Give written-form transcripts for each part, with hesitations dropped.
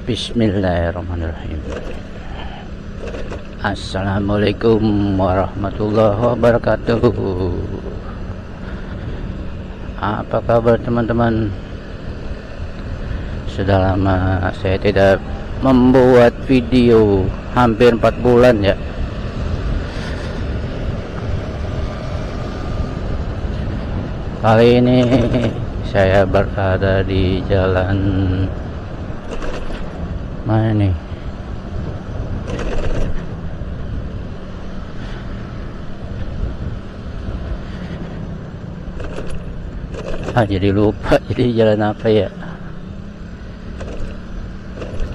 Bismillahirrahmanirrahim. Assalamualaikum warahmatullahi wabarakatuh. Apa kabar teman-teman? Sudah lama saya tidak membuat video, hampir 4 bulan ya. Kali ini saya berada di jalan mana nih? Jadi lupa jadi jalan apa ya?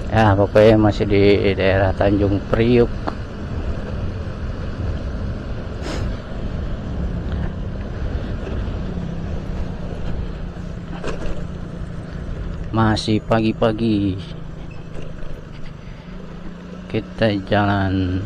Ya pokoknya masih di daerah Tanjung Priuk. Masih pagi-pagi kita jalan.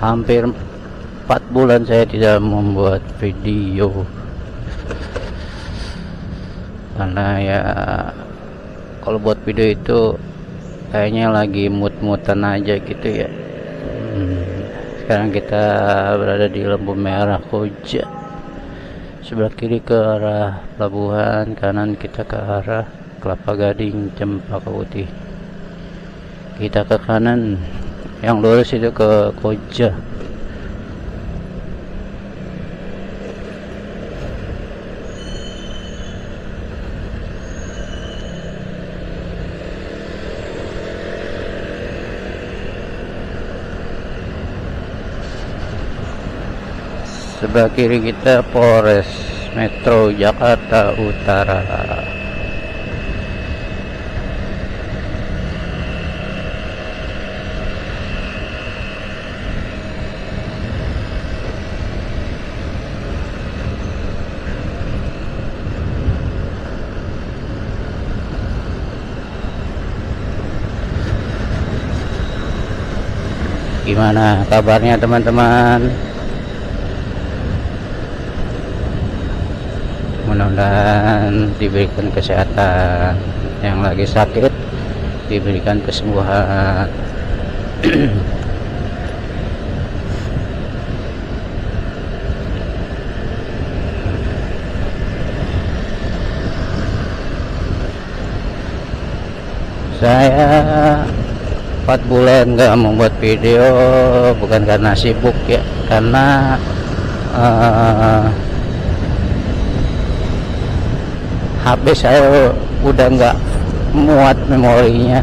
Hampir 4 bulan saya tidak membuat video karena ya kalau buat video itu kayaknya lagi mood-moodan aja gitu ya. Sekarang kita berada di lampu merah Koja, sebelah kiri ke arah pelabuhan, kanan kita ke arah Kelapa Gading, Cempaka Putih. Kita ke kanan, yang lurus itu ke Koja. Sebelah kiri kita Polres Metro Jakarta Utara. Gimana kabarnya teman-teman? Mudah-mudahan diberikan kesehatan, yang lagi sakit diberikan kesembuhan. Saya 4 bulan nggak membuat video, bukan karena sibuk ya, karena HP saya udah nggak muat memorinya,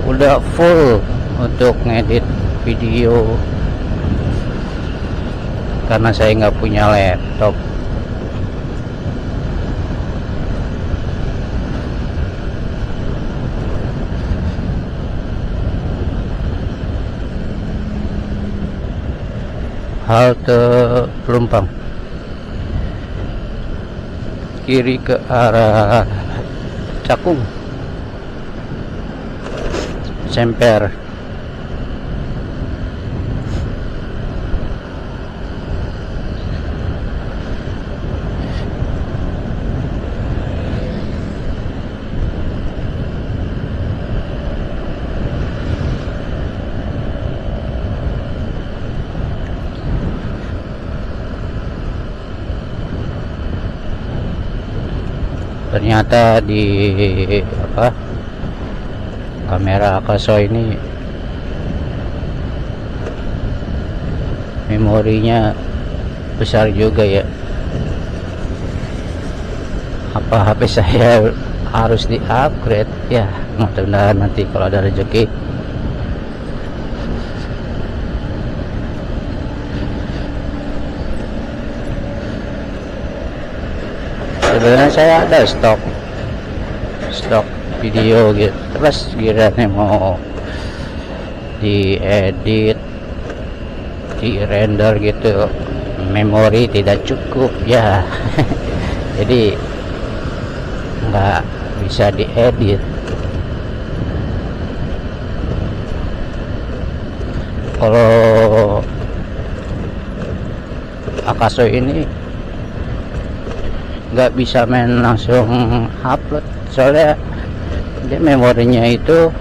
udah full untuk ngedit video karena saya nggak punya laptop. Halte Pelumpang, kiri ke arah Cakung, Semper. Ternyata di kamera Akaso ini memorinya besar juga ya. Apa HP saya harus di upgrade ya? Mudah-mudahan nanti kalau ada rezeki. Sebenarnya saya ada stok video gitu, terus kiranya mau diedit, di render gitu, memori tidak cukup ya. Jadi nggak bisa diedit. Kalau Akaso ini nggak bisa main langsung upload, soalnya dia memorinya itu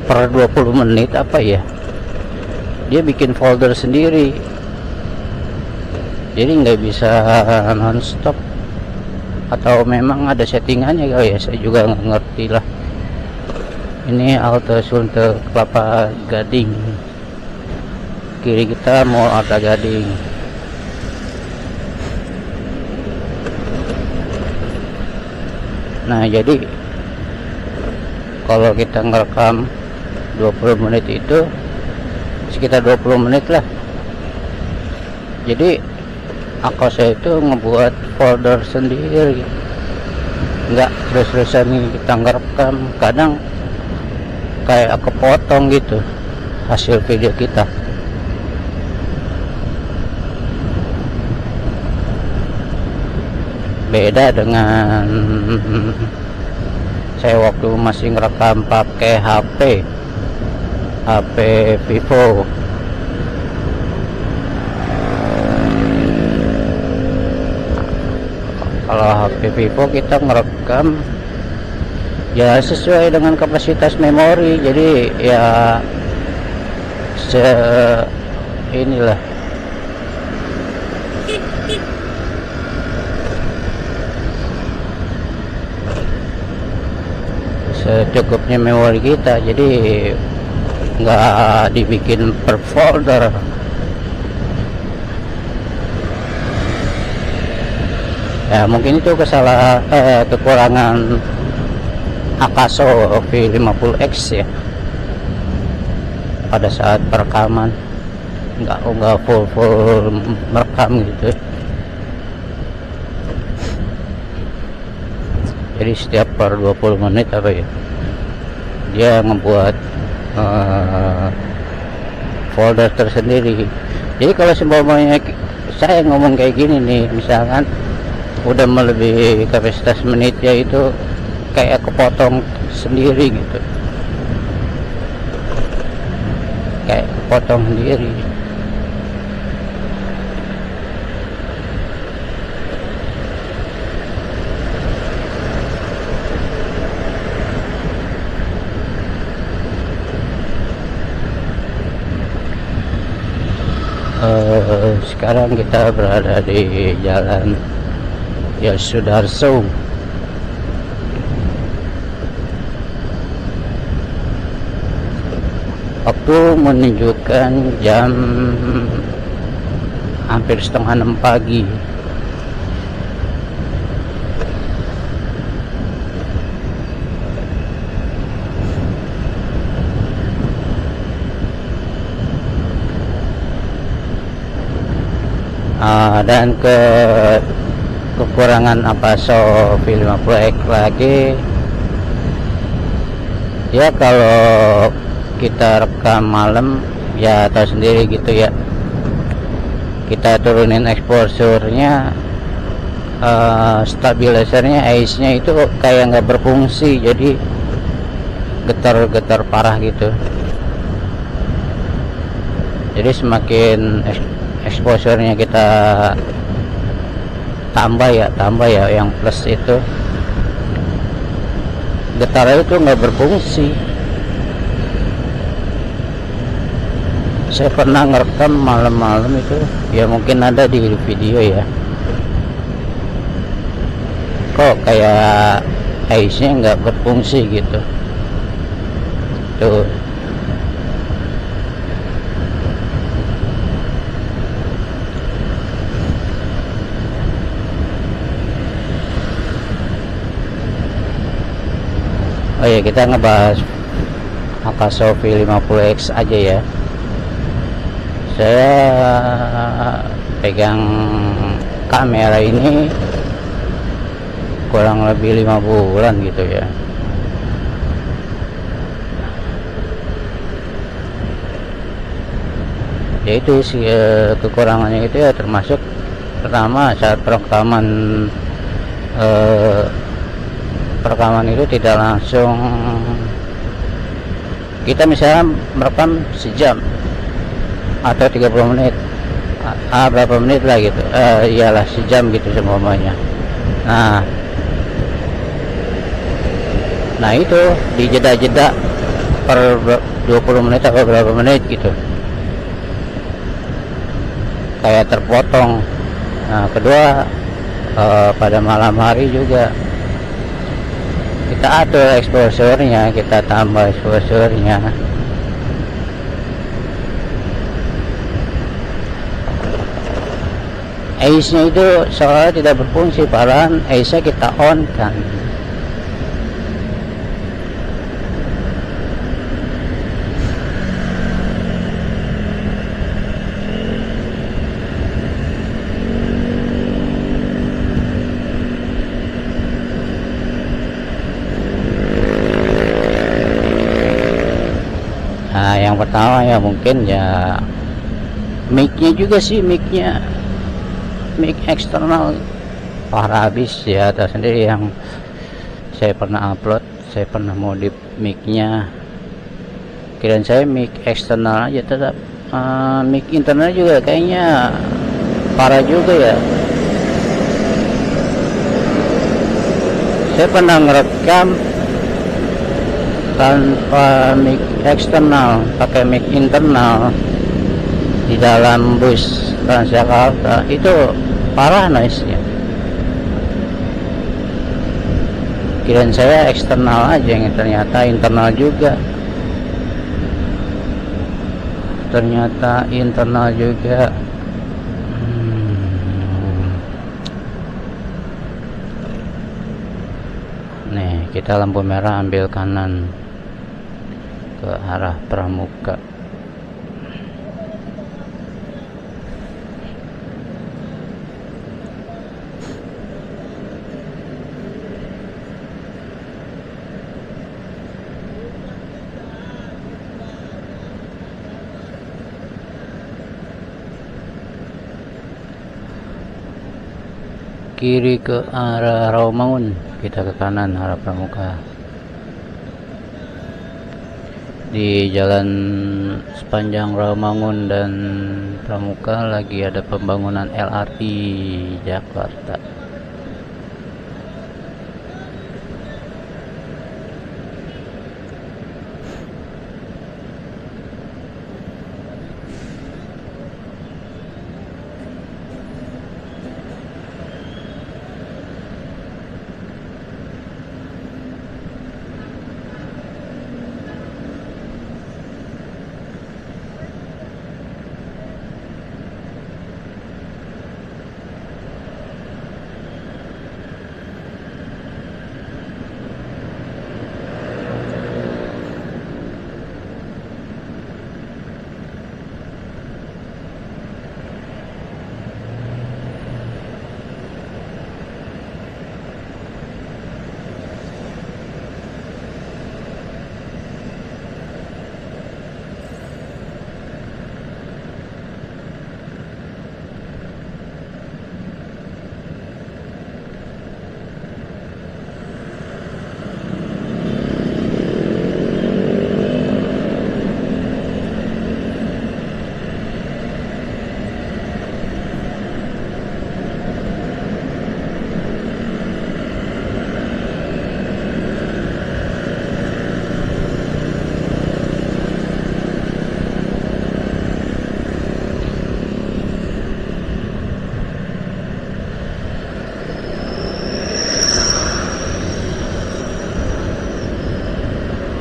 per 20 menit apa ya, dia bikin folder sendiri, jadi nggak bisa nonstop, atau memang ada settingannya kali ya, saya juga nggak ngerti lah. Ini halte Sunter Kelapa Gading, kiri kita Mall Arta Gading. Nah, jadi kalau kita ngerekam 20 menit itu sekitar 20 menit lah. Jadi Akaso itu ngebuat folder sendiri, nggak terus-terusan kita ngerekam. Kadang kayak kepotong gitu hasil video kita. Beda dengan saya waktu masih ngerekam pakai HP Vivo. Kalau HP Vivo kita ngerekam ya sesuai dengan kapasitas memori, jadi ya inilah secukupnya memori kita, jadi nggak dibikin per folder. Ya mungkin itu kekurangan Akaso V50X ya, pada saat perekaman nggak full merekam gitu. Jadi setiap per 20 menit apa ya, dia ngebuat folder tersendiri. Jadi kalau seumpamanya saya ngomong kayak gini nih, misalkan udah melebihi kapasitas menitnya, itu kayak kepotong sendiri gitu, kayak kepotong sendiri. Sekarang kita berada di Jalan Yosudarso. Waktu menunjukkan jam hampir setengah 6 pagi. Dan kekurangan Akaso V50X lagi ya, kalau kita rekam malam ya tahu sendiri gitu ya, kita turunin exposure-nya, stabilizernya, ICE-nya itu kayak nggak berfungsi, jadi getar-getar parah gitu. Jadi semakin exposure-nya kita tambah ya yang plus itu, getarnya itu nggak berfungsi. Saya pernah ngerekam malam-malam itu ya, mungkin ada di video ya, kok kayak ICE-nya nggak berfungsi gitu tuh. Oh ya, kita ngebahas Akaso V50X aja ya. Saya pegang kamera ini kurang lebih 5 bulan gitu ya. yaitu kekurangannya itu ya termasuk pertama saat perekaman itu tidak langsung, kita misalnya merekam sejam atau 30 menit, berapa menit lah gitu, iyalah sejam gitu semuanya. Nah itu di jeda-jeda per 20 menit atau berapa menit gitu, kayak terpotong. Nah kedua, pada malam hari juga kita atur exposure-nya, kita tambah exposure-nya. ACE-nya itu seolah tidak berfungsi, padahal ACE-nya kita on kan. Nah yang pertama ya mungkin ya mic-nya juga sih, mic eksternal parah habis ya, tahu sendiri yang saya pernah upload, saya pernah modif mic-nya, kirain saya mic eksternal aja, tetap mic internal juga kayaknya parah juga ya. Saya pernah ngerekam tanpa mic eksternal, pakai mic internal di dalam bus Transjakarta, itu parah noise-nya. Kirain saya eksternal aja, yang ternyata internal juga. Nih kita lampu merah ambil kanan ke arah Pramuka. Kiri ke arah Rawamangun, kita ke kanan arah Pramuka. Di jalan sepanjang Rawamangun dan Pramuka lagi ada pembangunan LRT Jakarta.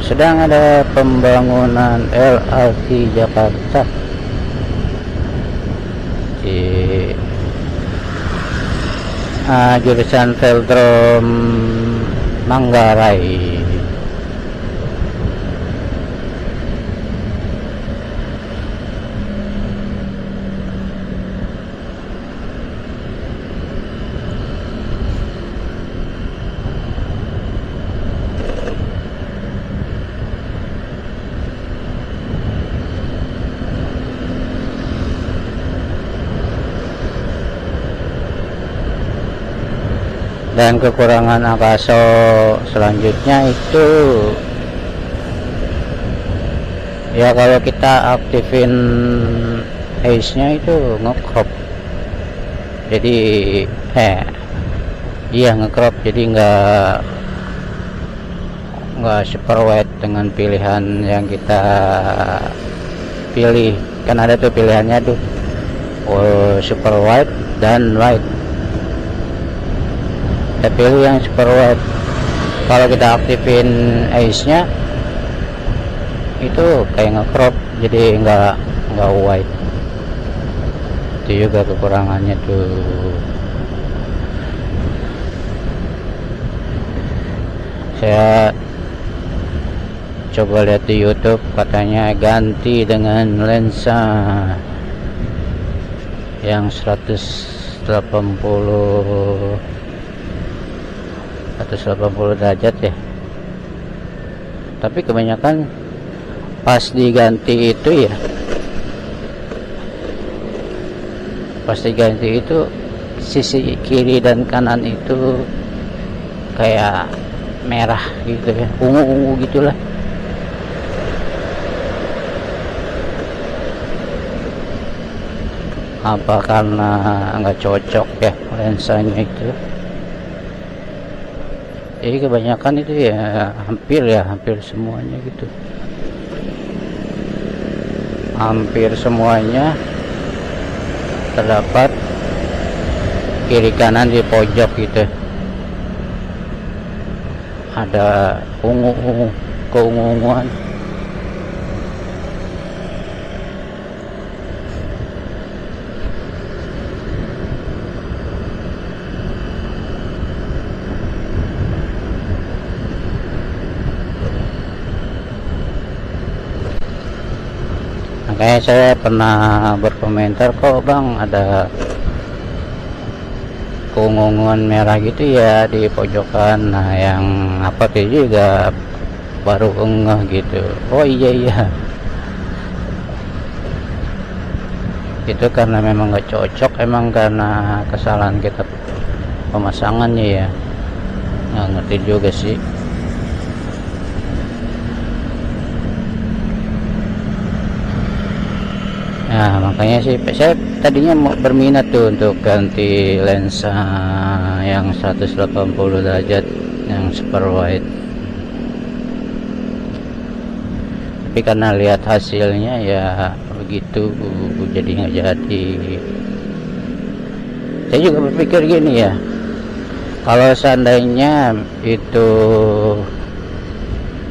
Sedang ada pembangunan LRT Jakarta di jurusan Velodrome Manggarai. Dan kekurangan Akaso selanjutnya itu ya, kalau kita aktifin haze nya itu ngecrop, jadi iya ngecrop, jadi nggak super wide dengan pilihan yang kita pilih. Kan ada tuh pilihannya tuh, super wide dan wide. Kita pilih yang super wide. Kalau kita aktifin haze nya itu kayak ngecrop, jadi nggak wide. Itu juga kekurangannya tuh. Saya coba lihat di YouTube, katanya ganti dengan lensa yang 180 derajat ya. Tapi kebanyakan pas diganti itu ya, sisi kiri dan kanan itu kayak merah gitu ya, ungu gitulah. Apa karena nggak cocok ya lensanya itu? Jadi kebanyakan itu ya, hampir semuanya gitu, hampir semuanya terdapat kiri kanan di pojok gitu, ada keunguan. Makanya saya pernah berkomentar, kok bang ada keunguan merah gitu ya di pojokan. Nah yang apa itu juga baru ngeh gitu, oh iya itu karena memang nggak cocok, emang karena kesalahan kita pemasangannya ya, nggak ngerti juga sih. Nah makanya sih saya tadinya mau berminat tuh untuk ganti lensa yang 180 derajat yang super wide, tapi karena lihat hasilnya ya begitu, jadi nggak jadi. Saya juga berpikir gini ya, kalau seandainya itu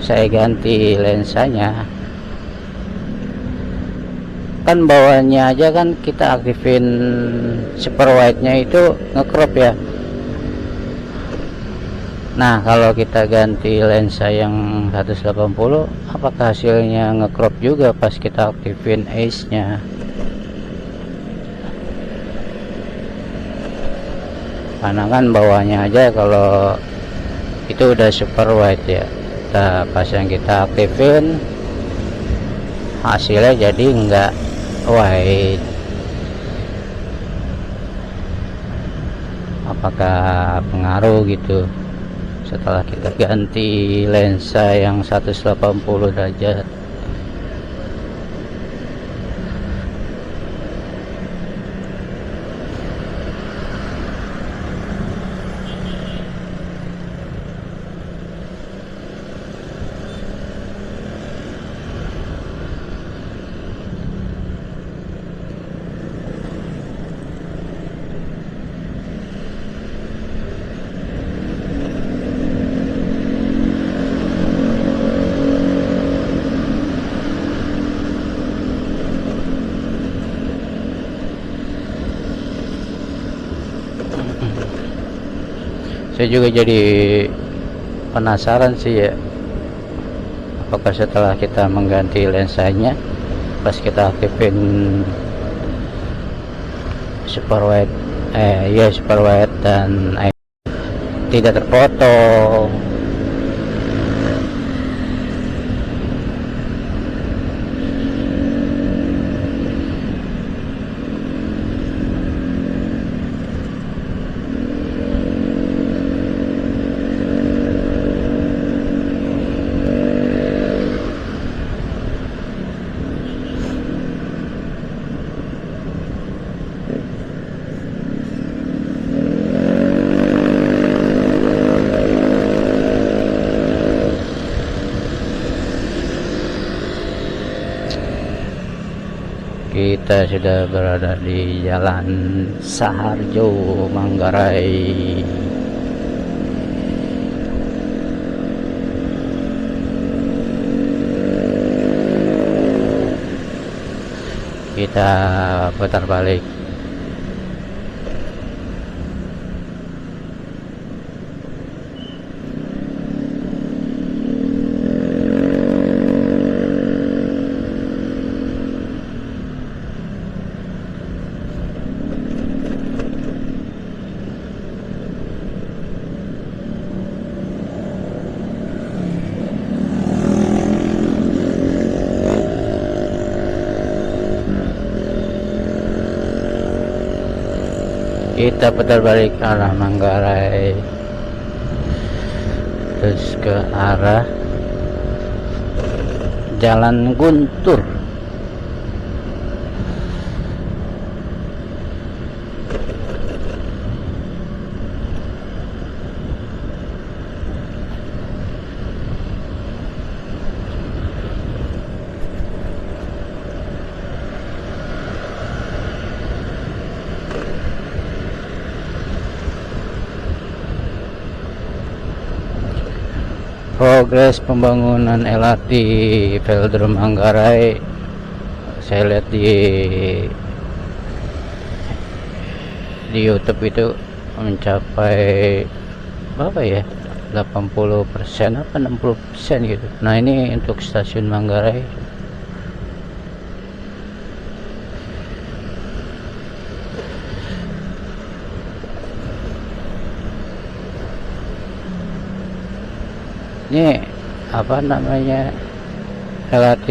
saya ganti lensanya, kan bawahnya aja kan kita aktifin super wide nya itu ngecrop ya. Nah kalau kita ganti lensa yang 180, apakah hasilnya ngecrop juga pas kita aktifin haze nya? Karena kan bawahnya aja kalau itu udah super wide ya, pas yang kita aktifin hasilnya jadi enggak wide. Apakah pengaruh gitu setelah kita ganti lensa yang 180 derajat? Saya juga jadi penasaran sih ya, apakah setelah kita mengganti lensanya, pas kita aktifin super wide super wide dan tidak terpotong. kita sudah berada di Jalan Saharjo, Manggarai. Kita putar balik. Kita putar balik arah Manggarai, terus ke arah Jalan Guntur. Progres pembangunan LRT Velodrome Manggarai, saya lihat di YouTube itu mencapai berapa ya, 80% apa 60% gitu. Nah ini untuk stasiun Manggarai. Ini apa namanya, LRT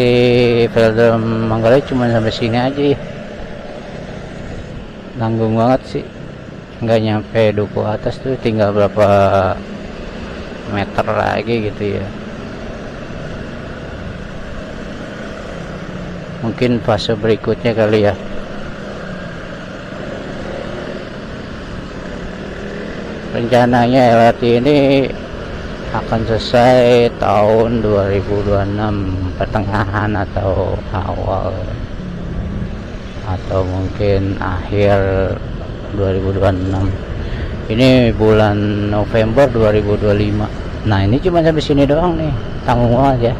Velodrome Manggarai cuma sampai sini aja ya. Nanggung banget sih, nggak nyampe duku atas tuh, tinggal berapa meter lagi gitu ya. Mungkin fase berikutnya kali ya. Rencananya LRT ini akan selesai tahun 2026 pertengahan atau awal, atau mungkin akhir 2026. Ini bulan November 2025. Nah ini cuma sampai sini doang nih, tanggung banget ya.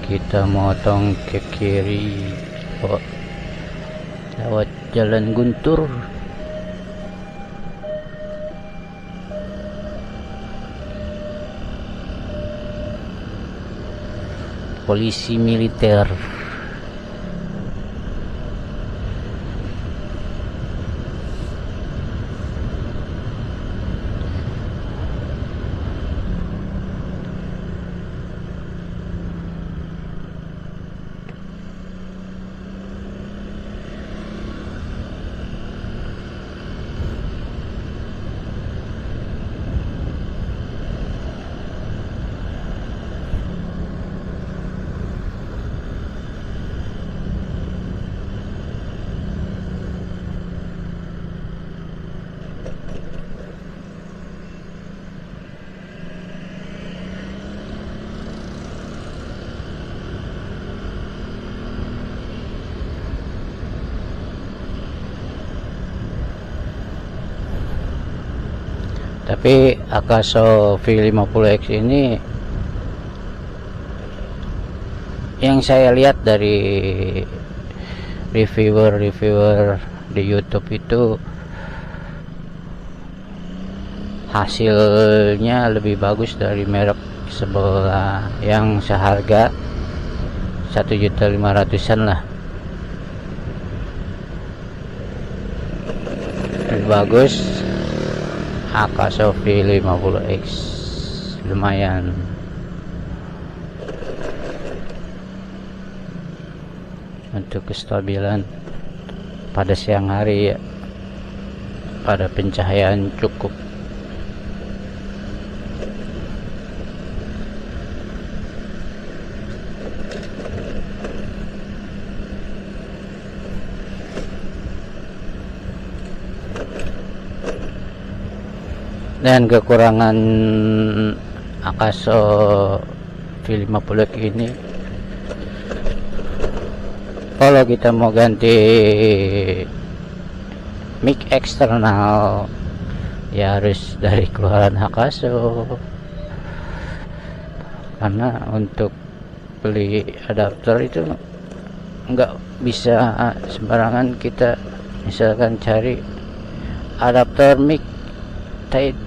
Kita motong ke kiri lewat Jalan Guntur. Polisi militer. Tapi Akaso V50X ini yang saya lihat dari reviewer di YouTube itu hasilnya lebih bagus dari merek sebelah yang seharga 1.500.000-an lah. Lebih bagus Akaso V50X, lumayan. Untuk kestabilan pada siang hari ya, pada pencahayaan cukup. Dan kekurangan Akaso V50 ini, kalau kita mau ganti mic eksternal ya harus dari keluaran Akaso, karena untuk beli adapter itu nggak bisa sembarangan. Kita misalkan cari adapter mic type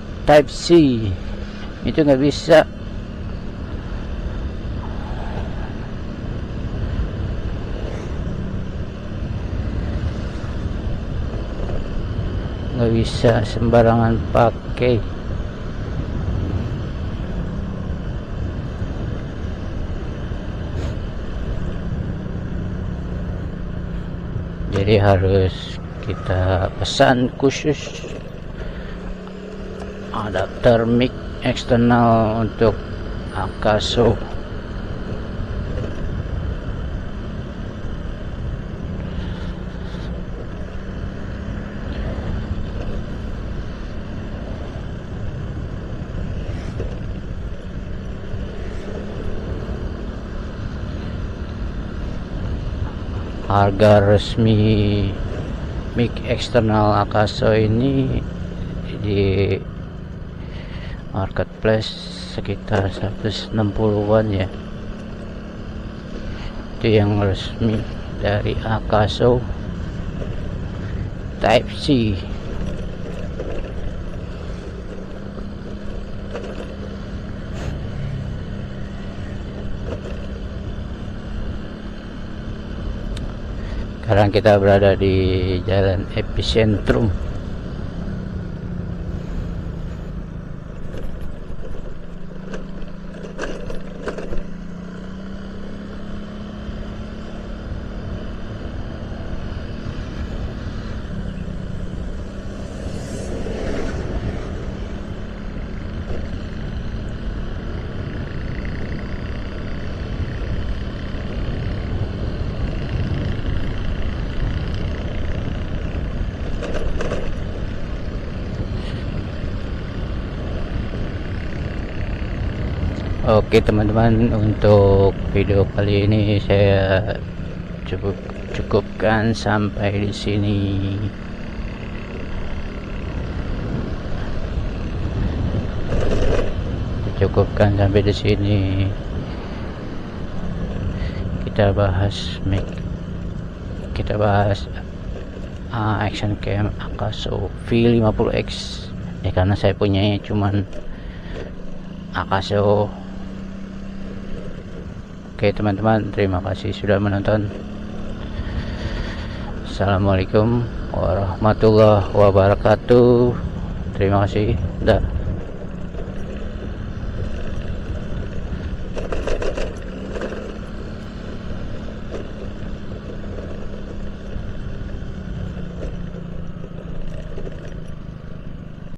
C itu nggak bisa. Nggak bisa sembarangan pakai. Jadi harus kita pesan khusus adapter mic eksternal untuk Akaso. Harga resmi mic eksternal Akaso ini di marketplace sekitar 160-an ya. Itu yang resmi dari Akaso Type C. Sekarang kita berada di Jalan Epicentrum. Oke teman-teman, untuk video kali ini saya cukupkan sampai di sini. Cukupkan sampai di sini. Kita bahas action cam Akaso V50X ya, karena saya punya cuman Akaso. Oke teman-teman, terima kasih sudah menonton. Assalamualaikum warahmatullahi wabarakatuh. Terima kasih. Dah.